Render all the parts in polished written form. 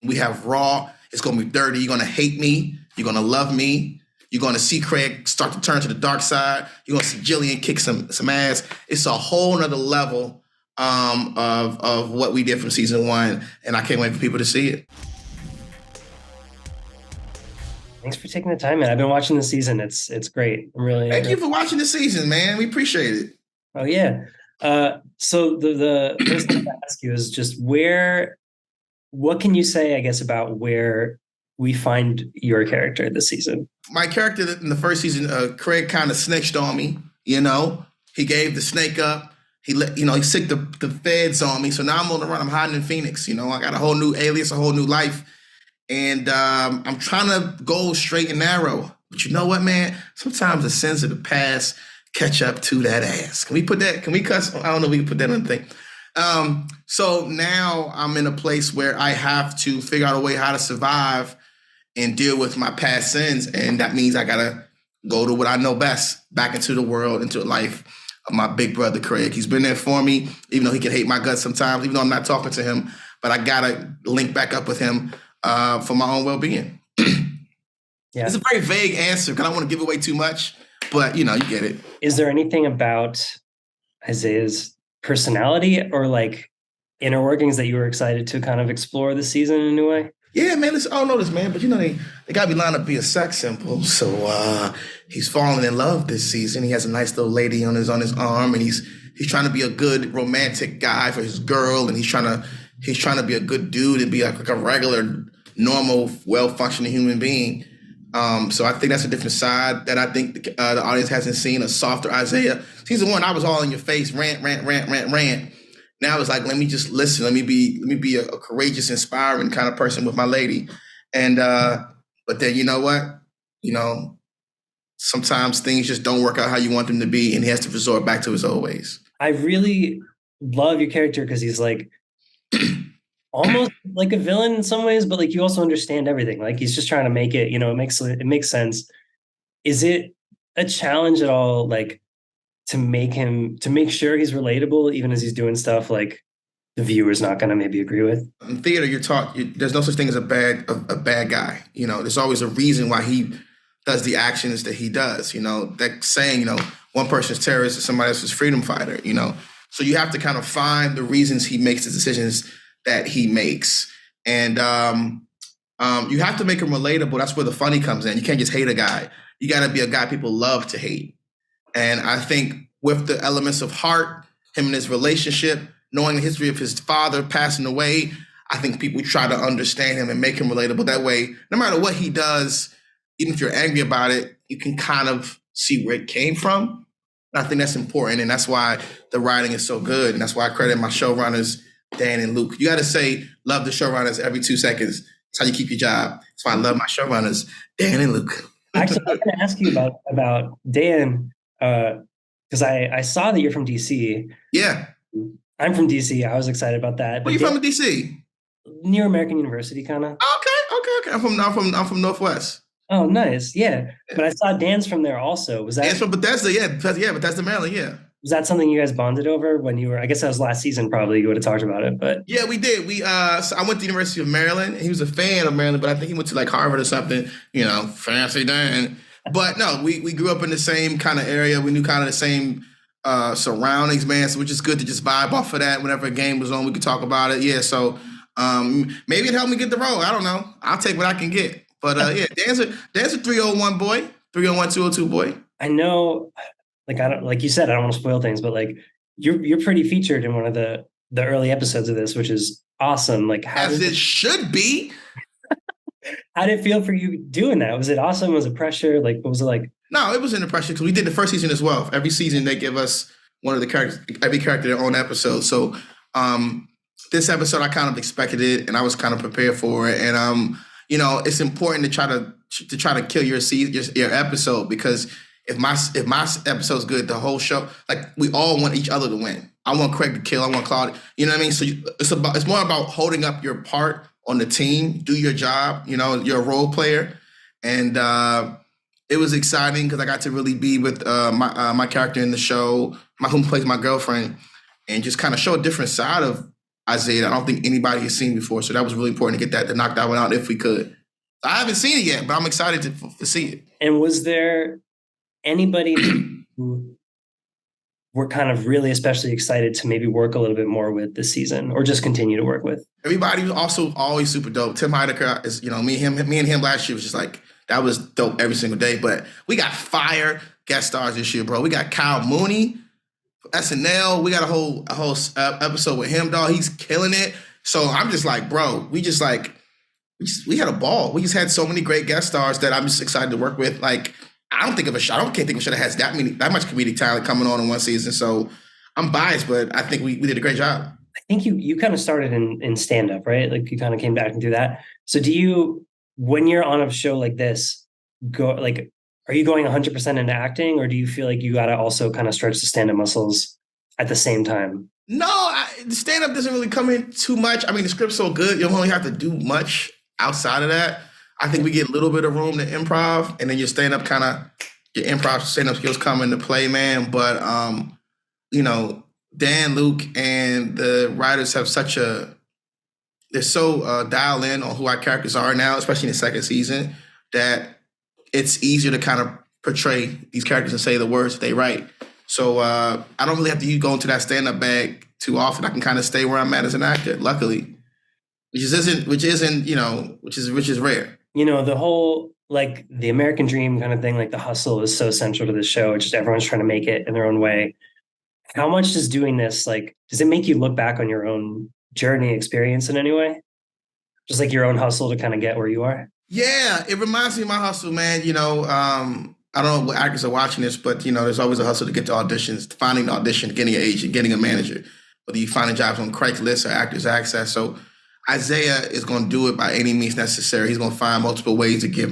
We have Raw. It's going to be dirty. You're going to hate me. You're going to love me. You're going to see Craig start to turn to the dark side. You're going to see Jillian kick some ass. It's a whole nother level of what we did from season 1, and I can't wait for people to see it. Thanks for taking the time, man. I've been watching the season. It's great. I'm really Thank you for watching the season, man. We appreciate it. Oh yeah. So the first thing to ask you is just what can you say, I guess, about where we find your character this season? My character in the first season, Craig kind of snitched on me. He gave the snake up. He sicked the feds on me. So now I'm on the run. I'm hiding in Phoenix. I got a whole new alias, a whole new life. And I'm trying to go straight and narrow. But you know what, man? Sometimes the sins of the past catch up to that ass. Can we put that? Can we cuss? I don't know if we can put that on the thing. So now I'm in a place where I have to figure out a way how to survive and deal with my past sins. And that means I got to go to what I know best, back into the world, into the life of my big brother, Craig. He's been there for me, even though he can hate my guts sometimes, even though I'm not talking to him. But I got to link back up with him for my own well-being. Yeah. It's a very vague answer because I don't want to give away too much, but you get it. Is there anything about Isaiah's personality or like inner workings that you were excited to kind of explore this season in a new way? Yeah, man. Listen, I don't know this, man, but they got me lined up to be a sex symbol. So he's falling in love this season. He has a nice little lady on his arm, and he's trying to be a good romantic guy for his girl, and he's trying to be a good dude and be like a regular, normal, well-functioning human being. So I think that's a different side that I think the audience hasn't seen, a softer Isaiah. Season 1, I was all in your face, rant. Now it's like, let me just listen. Let me be a courageous, inspiring kind of person with my lady. And but then you know what? Sometimes things just don't work out how you want them to be, and he has to resort back to his old ways. I really love your character because he's like almost like a villain in some ways, but like you also understand everything. Like he's just trying to make it, it makes sense. Is it a challenge at all, like to make sure he's relatable, even as he's doing stuff like the viewer's not going to maybe agree with? In theater, there's no such thing as a bad guy. There's always a reason why he does the actions that he does. That saying, one person's terrorist is somebody else's freedom fighter. So you have to kind of find the reasons he makes the decisions that he makes. And you have to make him relatable. That's where the funny comes in. You can't just hate a guy. You got to be a guy people love to hate. And I think with the elements of heart, him and his relationship, knowing the history of his father passing away, I think people try to understand him and make him relatable. That way, no matter what he does, even if you're angry about it, you can kind of see where it came from. And I think that's important. And that's why the writing is so good. And that's why I credit my showrunners, Dan and Luke. You got to say, love the showrunners every 2 seconds. That's how you keep your job. That's why I love my showrunners, Dan and Luke. Actually, I was going to ask you about Dan, because I saw that you're from DC. Yeah. I'm from DC. I was excited about that. Where you from in DC? Near American University, kind of. Okay. I'm from Northwest. Oh, nice. Yeah. But I saw Dan's from there also. Was that Dan's from Bethesda? Yeah, Bethesda, Maryland. Yeah. Was that something you guys bonded over when you were? I guess that was last season. Probably you would have talked about it, but yeah, we did. So I went to the University of Maryland. He was a fan of Maryland, but I think he went to like Harvard or something. Fancy Dan. But no, we grew up in the same kind of area. We knew kind of the same surroundings, man. So which is good to just vibe off of that. Whenever a game was on, we could talk about it. Yeah. So maybe it helped me get the role. I don't know. I'll take what I can get. But yeah, Dan's a 301 boy, 301 202 boy. I know. Like I don't, like you said, I don't want to spoil things, but like you're pretty featured in one of the early episodes of this, which is awesome. Like as it should be. How did it feel for you doing that? Was it awesome? Was it pressure? Like what was it like? No, it wasn't the pressure because we did the first season as well. Every season they give us one of the characters, every character their own episode. So this episode I kind of expected it and I was kind of prepared for it. And it's important to try to kill your episode because if my episode's good, the whole show, like we all want each other to win. I want Craig to kill. I want Claudia. You know what I mean? So it's more about holding up your part on the team. Do your job. You're a role player, and it was exciting because I got to really be with my character in the show, whom plays my girlfriend, and just kind of show a different side of Isaiah. I don't think anybody has seen before, so that was really important to knock that one out if we could. I haven't seen it yet, but I'm excited to see it. And was there anybody who were kind of really especially excited to maybe work a little bit more with this season, or just continue to work with? Everybody was also always super dope. Tim Heidecker is, me and him last year was just like, that was dope every single day. But we got fire guest stars this year, bro. We got Kyle Mooney, SNL. We got a whole episode with him, dog. He's killing it. So I'm just like, bro, we had a ball. We just had so many great guest stars that I'm just excited to work with. Like, I can't think of a show that has that much comedic talent coming on in one season. So I'm biased, but I think we did a great job. I think you kind of started in stand-up, right? Like you kind of came back and do that. So do you, when you're on a show like this, are you going 100% into acting, or do you feel like you got to also kind of stretch the stand-up muscles at the same time? No, the stand-up doesn't really come in too much. I mean, the script's so good, you don't really have to do much outside of that. I think we get a little bit of room to improv, and then your stand-up stand-up skills come into play, man. But, Dan, Luke, and the writers have they're so dialed in on who our characters are now, especially in the second season, that it's easier to kind of portray these characters and say the words that they write. So I don't really have to go into that stand-up bag too often. I can kind of stay where I'm at as an actor, luckily, which is rare. The whole, like, the American dream kind of thing, like the hustle is so central to the show. It's just everyone's trying to make it in their own way. How much does doing this, like, does it make you look back on your own journey experience in any way? Just like your own hustle to kind of get where you are? Yeah, it reminds me of my hustle, man. I don't know what actors are watching this, but, there's always a hustle to get to auditions, finding an audition, getting an agent, getting a manager, whether you finding jobs on Craigslist or Actors Access. So Isaiah is going to do it by any means necessary. He's going to find multiple ways to get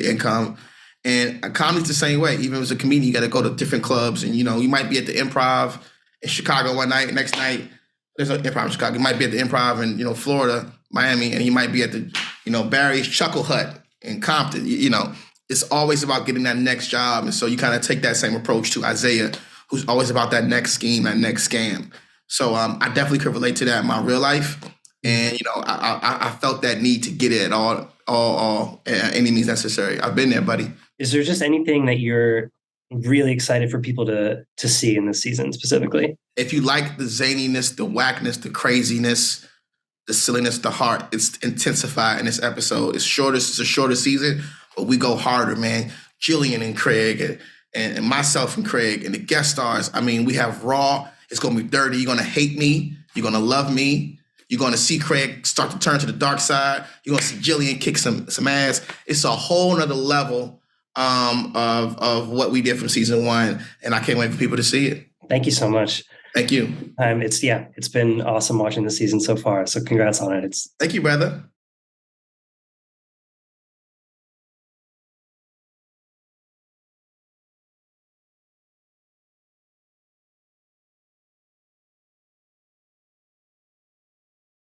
income. And a comedy's the same way. Even as a comedian, you got to go to different clubs. And, you might be at the Improv in Chicago one night. Next night, there's no Improv in Chicago. You might be at the Improv in, Florida, Miami. And you might be at the, Barry's Chuckle Hut in Compton. It's always about getting that next job. And so you kind of take that same approach to Isaiah, who's always about that next scheme, that next scam. So I definitely could relate to that in my real life. And, I felt that need to get it all any means necessary. I've been there, buddy. Is there just anything that you're really excited for people to see in this season specifically? If you like the zaniness, the whackness, the craziness, the silliness, the heart, it's intensified in this episode. It's a shorter season, but we go harder, man. Jillian and Craig and myself and Craig and the guest stars. I mean, we have raw. It's going to be dirty. You're going to hate me. You're going to love me. You're going to see Craig start to turn to the dark side. You're going to see Jillian kick some ass. It's a whole nother level of what we did from season one, and I can't wait for people to see it. Thank you so much. Thank you. It's been awesome watching the season so far. So congrats on it. Thank you, brother.